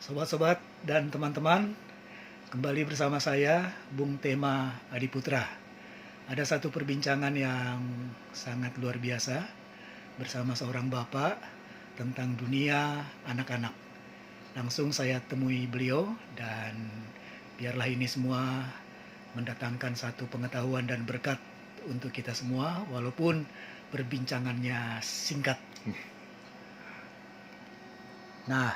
Sobat-sobat dan teman-teman, kembali bersama saya, Bung Tema Adiputra. Ada satu perbincangan yang sangat luar biasa bersama seorang bapak tentang dunia anak-anak. Langsung saya temui beliau dan biarlah ini semua mendatangkan satu pengetahuan dan berkat untuk kita semua, walaupun perbincangannya singkat. Nah,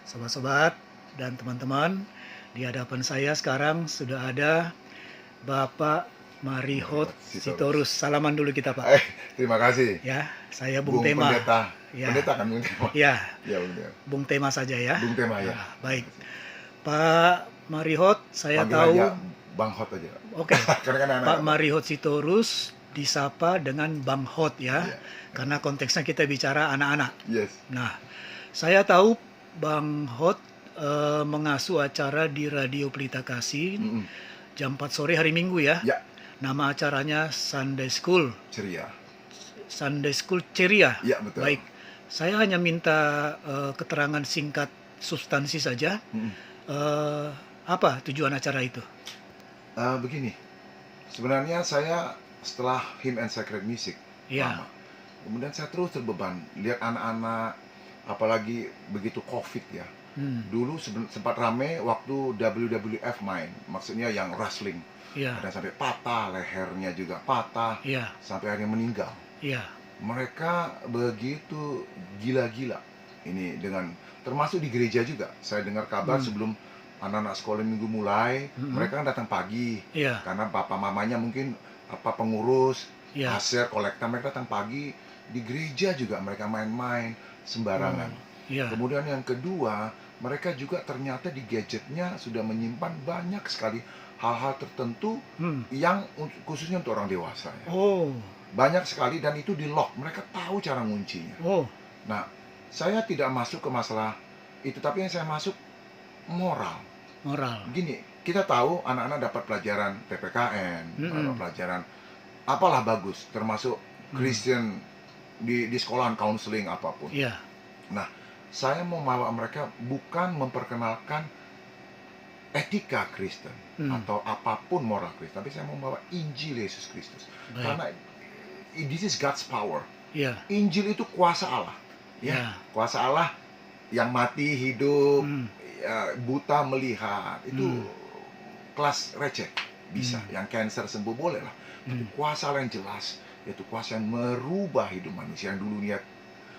sobat-sobat dan teman-teman, di hadapan saya sekarang sudah ada Bapak Marihot Sitorus. Salaman dulu kita, Pak. Terima kasih. Ya, saya Bung Tema. Pendeta. Ya. Pendeta kan Bung Tema. Ya, Ya, Bung Tema. Bung Tema saja ya. Bung Tema ya. Nah, baik. Pak Marihot, saya Panggil tahu. aja Bang Hot aja. Oke. Karena kan Pak Marihot Sitorus disapa dengan Bang Hot ya. Iya. Karena konteksnya kita bicara anak-anak. Yes. Nah, saya tahu Bang Hot mengasuh acara di Radio Pelita Kasih jam 4 sore hari Minggu ya. Ya. Nama acaranya Sunday School. Ceria. Sunday School Ceria. Ya, betul. Baik. Saya hanya minta keterangan singkat substansi saja. Apa tujuan acara itu? Begini. Sebenarnya saya setelah Hymn and Sacred Music Ya. lama, kemudian saya terus terbeban lihat anak-anak, apalagi begitu COVID ya. Dulu sempat rame waktu WWF main, maksudnya yang wrestling. Ya. Dan sampai patah, lehernya juga patah, Ya. sampai akhirnya meninggal. Ya. Mereka begitu gila-gila ini, dengan termasuk di gereja juga. Saya dengar kabar sebelum anak-anak sekolah minggu mulai, mereka kan datang pagi. Ya. Karena papa mamanya mungkin pengurus, Ya. kasir, kolektor, mereka datang pagi. Di gereja juga mereka main-main sembarangan. Ya. Kemudian yang kedua, mereka juga ternyata di gadgetnya sudah menyimpan banyak sekali hal-hal tertentu yang khususnya untuk orang dewasa ya. Oh. Banyak sekali, dan itu di lock. Mereka tahu cara nguncinya. Oh. Nah, saya tidak masuk ke masalah itu, tapi yang saya masuk moral. Moral. Gini, kita tahu anak-anak dapat pelajaran PPKN, dapat pelajaran apalah bagus, termasuk Christian di sekolahan, counseling apapun. Iya. Nah, saya mau bawa mereka bukan memperkenalkan etika Kristen atau apapun moral Kristen, tapi saya mau bawa Injil Yesus Kristus. Baik. Karena this is God's power. Iya. Injil itu kuasa Allah. Ya. Kuasa Allah yang mati hidup, ya, buta melihat. Itu kelas receh bisa. Yang cancer sembuh boleh lah. Tapi kuasa Allah yang jelas, yaitu kuasa yang merubah hidup manusia. Yang dulu niat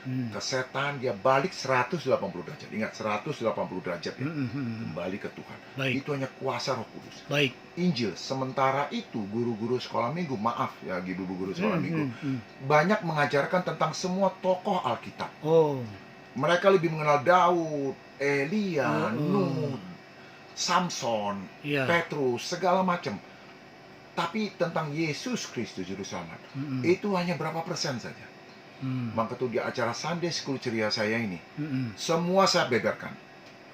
ke setan, dia balik 180 derajat. Ingat, 180 derajat ya. Kembali ke Tuhan. Baik. Itu hanya kuasa Roh Kudus. Baik. Injil. Sementara itu guru-guru sekolah minggu, maaf ya ibu guru sekolah minggu, banyak mengajarkan tentang semua tokoh Alkitab. Oh. Mereka lebih mengenal Daud, Elia, Nuh, Samson, Iya. Petrus, segala macam. Tapi tentang Yesus Kristus Juru Selamat, itu hanya berapa persen saja. Maka tuh di acara Sunday School Ceria saya ini, semua saya beberkan.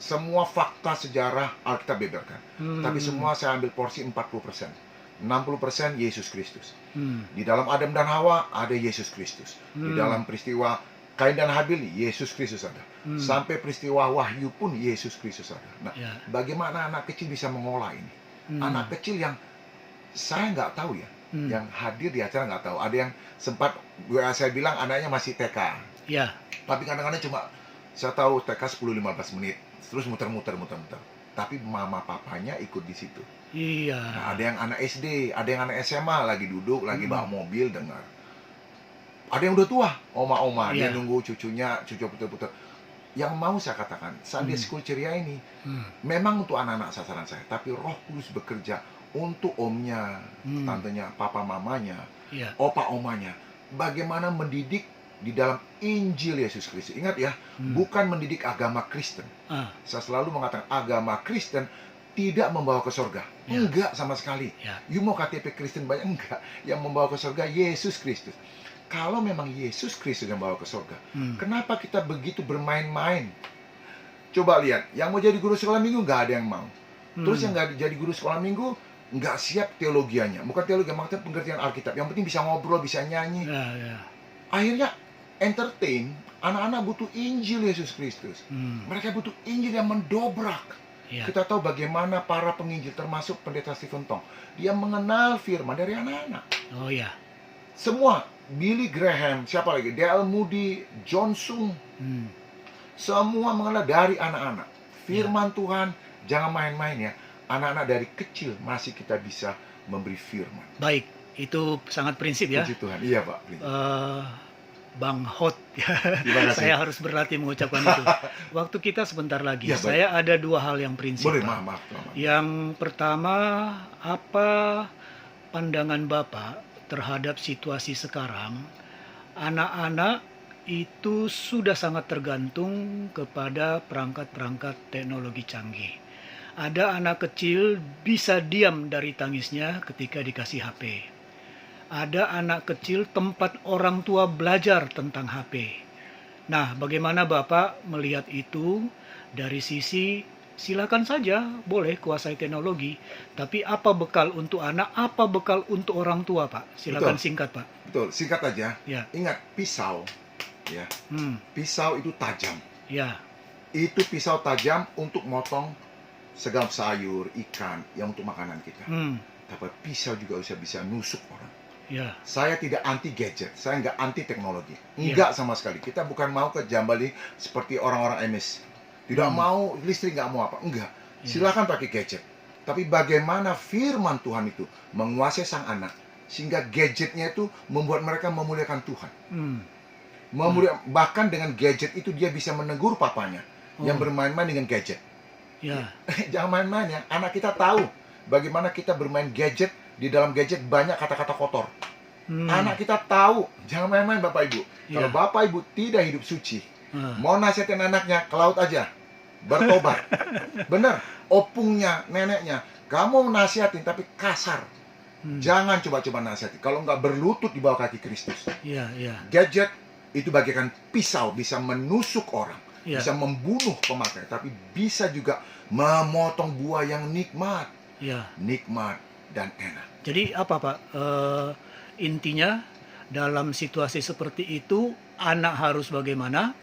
Semua fakta sejarah Alkitab beberkan. Tapi semua saya ambil porsi 40%. 60% Yesus Kristus. Di dalam Adam dan Hawa ada Yesus Kristus. Di dalam peristiwa Kain dan Habil, Yesus Kristus ada. Sampai peristiwa Wahyu pun Yesus Kristus ada. Nah, bagaimana anak kecil bisa mengolah ini? Anak kecil yang saya nggak tahu ya, yang hadir di acara nggak tahu. Ada yang sempat saya bilang anaknya masih TK. Ya. Tapi kadang-kadang cuma saya tahu TK 10-15 menit, terus muter-muter. Tapi mama papanya ikut di situ. Iya. Nah, ada yang anak SD, ada yang anak SMA lagi duduk, lagi bawa mobil dengar. Ada yang udah tua, oma-oma, dia nunggu cucunya, cucu puter-puter. Yang mau saya katakan, Sunday School Ceria ini memang untuk anak-anak sasaran saya, tapi Roh Kudus bekerja untuk omnya, tantenya, papa mamanya, opa omanya. Bagaimana mendidik di dalam Injil Yesus Kristus. Ingat ya, bukan mendidik agama Kristen. Saya selalu mengatakan agama Kristen tidak membawa ke surga. Enggak sama sekali. You mau KTP Kristen banyak, enggak. Yang membawa ke surga Yesus Kristus. Kalau memang Yesus Kristus yang bawa ke surga, kenapa kita begitu bermain-main? Coba lihat, yang mau jadi guru sekolah minggu nggak ada yang mau. Terus yang nggak jadi guru sekolah minggu nggak siap teologianya. Bukan teologi, maksudnya pengertian Alkitab. Yang penting bisa ngobrol, bisa nyanyi. Akhirnya entertain, anak-anak butuh Injil Yesus Kristus. Mereka butuh Injil yang mendobrak. Ya. Kita tahu bagaimana para penginjil, termasuk pendeta Stephen Tong, dia mengenal firman dari anak-anak. Oh ya. Semua, Billy Graham, siapa lagi, D.L. Moody, John Sung, semua mengenal dari anak-anak. Firman Tuhan, jangan main-main ya. Anak-anak dari kecil masih kita bisa memberi firman. Baik, itu sangat prinsip ya. Puji Tuhan, iya Pak. Bang Hot ya. Terima kasih. Saya harus berlatih mengucapkan itu. Waktu kita sebentar lagi. Ya, baik. Saya ada dua hal yang prinsip. Boleh, Pak. maaf. Yang pertama, apa pandangan Bapak terhadap situasi sekarang? Anak-anak itu sudah sangat tergantung kepada perangkat-perangkat teknologi canggih. Ada anak kecil bisa diam dari tangisnya ketika dikasih HP. Ada anak kecil tempat orang tua belajar tentang HP. Nah, bagaimana Bapak melihat itu dari sisi silakan saja boleh kuasai teknologi, tapi apa bekal untuk anak, apa bekal untuk orang tua, Pak? Silakan Betul. singkat, Pak. Betul, singkat aja. Ya. Ingat, pisau, ya. Pisau itu tajam. Ya. Itu pisau tajam untuk motong segala sayur, ikan, yang untuk makanan kita. Tapi pisau juga bisa nusuk orang. Ya. Saya tidak anti gadget, saya nggak anti teknologi, nggak sama sekali. Kita bukan mau ke Jambali seperti orang-orang emis, tidak mau listrik, nggak mau apa, enggak. Silakan pakai gadget. Tapi bagaimana firman Tuhan itu menguasai sang anak sehingga gadgetnya itu membuat mereka memuliakan Tuhan. Bahkan dengan gadget itu dia bisa menegur papanya yang bermain-main dengan gadget. Ya. Jangan main-main ya. Anak kita tahu bagaimana kita bermain gadget. Di dalam gadget banyak kata-kata kotor. Anak kita tahu. Jangan main-main Bapak Ibu. Kalau Bapak Ibu tidak hidup suci, mau nasihatin anaknya, ke laut aja. Bertobat. Bener. Opungnya, neneknya. Kamu nasihatin tapi kasar. Jangan coba-coba nasihatin. Kalau nggak berlutut di bawah kaki Kristus. Gadget itu bagaikan pisau. Bisa menusuk orang. Bisa membunuh pemakai. Tapi bisa juga memotong buah yang nikmat. Nikmat dan enak. Jadi apa Pak? Intinya dalam situasi seperti itu anak harus bagaimana,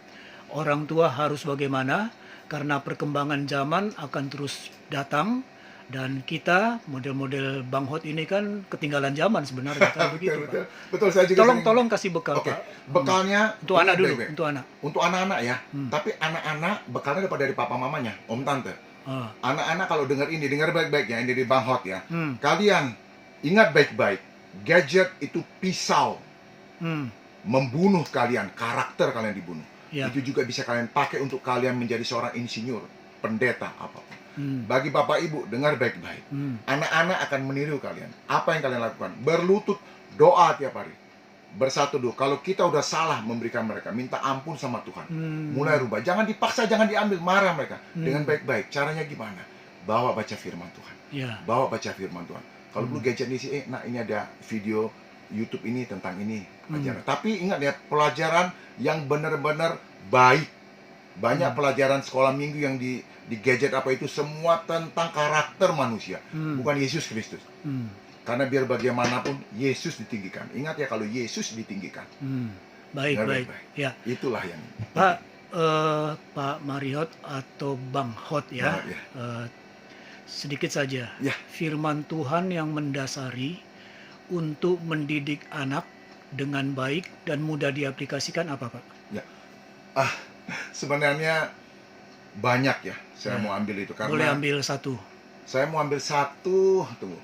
orang tua harus bagaimana, karena perkembangan zaman akan terus datang dan kita model-model Bang Hot ini kan ketinggalan zaman sebenarnya kan begitu Betul, Pak. betul. Saya juga Tolong kasih bekal Oke, Pak. bekalnya Untuk anak dulu, baik-baik. untuk anak. Untuk anak-anak ya. Tapi anak-anak bekalnya dapat dari papa mamanya, om tante. Anak-anak kalau dengar baik-baik ya, ini dari Bang Hot ya. Kalian ingat baik-baik, gadget itu pisau membunuh kalian, karakter kalian dibunuh. Itu juga bisa kalian pakai untuk kalian menjadi seorang insinyur, pendeta, apapun. Bagi Bapak Ibu, dengar baik-baik. Anak-anak akan meniru kalian. Apa yang kalian lakukan? Berlutut, doa tiap hari. Bersatu dulu. Kalau kita udah salah memberikan mereka, minta ampun sama Tuhan. Mulai rubah. Jangan dipaksa, jangan diambil, marah mereka. Dengan baik-baik. Caranya gimana? Bawa baca firman Tuhan. Bawa baca firman Tuhan. Kalau perlu gadget di sini, nah ini ada video YouTube ini tentang ini ajaran. Tapi ingat ya, pelajaran yang benar-benar baik. Banyak pelajaran sekolah minggu yang di gadget apa itu semua tentang karakter manusia, bukan Yesus Kristus. Karena biar bagaimanapun Yesus ditinggikan. Ingat ya, kalau Yesus ditinggikan. Baik. Ya. Itulah yang Pak Pak Mariot atau Bang Hot ya. Sedikit saja. Firman Tuhan yang mendasari untuk mendidik anak dengan baik dan mudah diaplikasikan apa Pak? Sebenarnya banyak ya. Saya mau ambil itu karena boleh ambil satu. Saya mau ambil satu. Tunggu.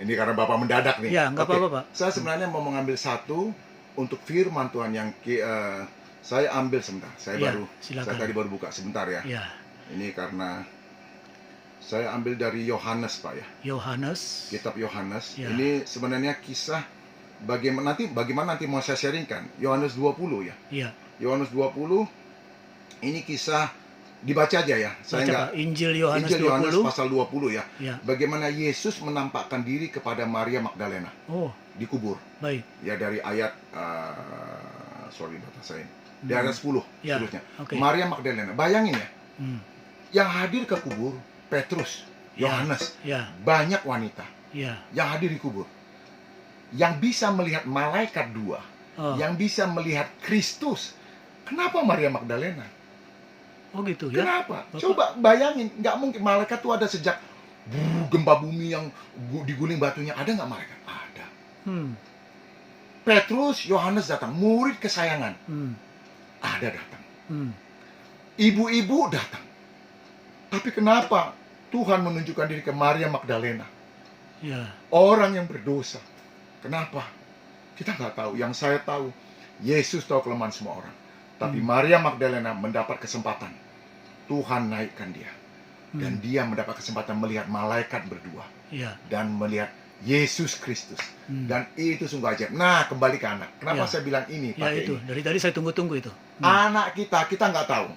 Ini karena Bapak mendadak nih. Ya, nggak apa-apa Pak. Saya sebenarnya mau mengambil satu untuk firman Tuhan yang saya ambil sebentar. Saya tadi baru buka sebentar ya. Ini karena saya ambil dari Yohanes Pak ya. Yohanes. Kitab Yohanes. Ini sebenarnya kisah bagaimana nanti mau saya sharingkan. Yohanes 20 ya. Yohanes 20 ini kisah, dibaca aja ya. Saya enggak, Injil Yohanes 20 pasal 20 ya. Bagaimana Yesus menampakkan diri kepada Maria Magdalena. Di kubur. Baik. Ya dari ayat dari ayat 10 seterusnya. Maria Magdalena. Bayangin ya. Yang hadir ke kubur Petrus, Yohanes. Banyak wanita. Yang hadir di kubur. Yang bisa melihat malaikat dua Oh, yang bisa melihat Kristus. Kenapa Maria Magdalena? oh gitu ya. Kenapa? Bapak. Coba bayangin, nggak mungkin malaikat tuh ada sejak gempa bumi yang diguling batunya. Ada nggak malaikat? Ada. Hmm, Petrus, Yohanes datang, murid kesayangan. hmm, Ada datang. hmm. Ibu-ibu datang. Tapi kenapa Tuhan menunjukkan diri ke Maria Magdalena? Ya, Orang yang berdosa. Kenapa? Kita nggak tahu. Yang saya tahu, Yesus tahu kelemahan semua orang. Tapi Maria Magdalena mendapat kesempatan. Tuhan naikkan dia. Dan dia mendapat kesempatan melihat malaikat berdua. ya. Dan melihat Yesus Kristus. Hmm. Dan itu sungguh ajaib. Nah, kembali ke anak. Kenapa Ya. saya bilang ini? Ya Pakai itu, ini. dari tadi saya tunggu-tunggu itu. Anak kita nggak tahu.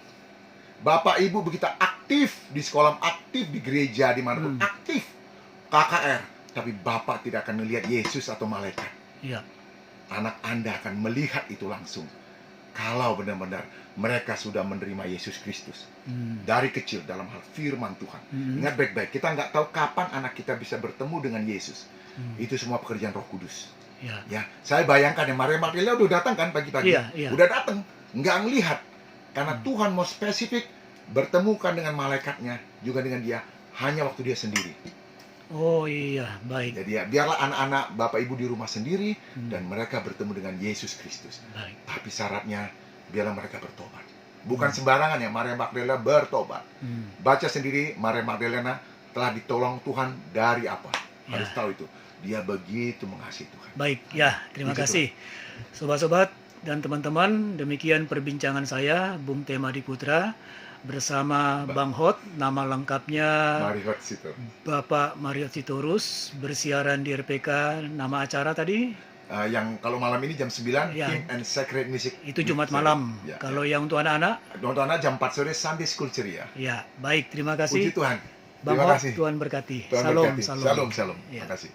Bapak Ibu begitu aktif di sekolah, aktif di gereja, dimanapun aktif. KKR. Tapi Bapak tidak akan melihat Yesus atau malaikat. Ya, Anak Anda akan melihat itu langsung. Kalau benar-benar mereka sudah menerima Yesus Kristus. Dari kecil dalam hal firman Tuhan. Ingat baik-baik, kita nggak tahu kapan anak kita bisa bertemu dengan Yesus. Itu semua pekerjaan Roh Kudus. ya. Ya, saya bayangkan ya Maria Magdalena udah datang kan pagi-pagi. Iya. Udah datang, nggak ngelihat. Karena Tuhan mau spesifik bertemukan dengan malaikatnya, juga dengan dia, hanya waktu dia sendiri. Oh iya, baik. Jadi ya, biarlah anak-anak Bapak Ibu di rumah sendiri, dan mereka bertemu dengan Yesus Kristus. Baik. Tapi syaratnya, biarlah mereka bertobat. Bukan sembarangan ya, Maria Magdalena bertobat. Baca sendiri, Maria Magdalena telah ditolong Tuhan dari apa? Harus tahu itu. Dia begitu mengasihi Tuhan. Baik, ya, terima kasih. Sobat-sobat dan teman-teman, demikian perbincangan saya, Bung Tema Adiputra, bersama Bang Hot, nama lengkapnya Marihot situ. Bapak Mario Sitorus, bersiaran di RPK, nama acara tadi? Yang kalau malam ini jam 9, Ya. Hymn and Sacred Music. Itu Jumat malam. Ya, Kalau yang untuk anak-anak? Untuk anak jam 4 sore, Sunday School ceria. Ya, baik, terima Puji kasih. Tuhan. Bang Terima Hot, kasih. Tuhan berkati. Tuhan Salam, berkati. salam. Salam, salam. Ya. Terima kasih.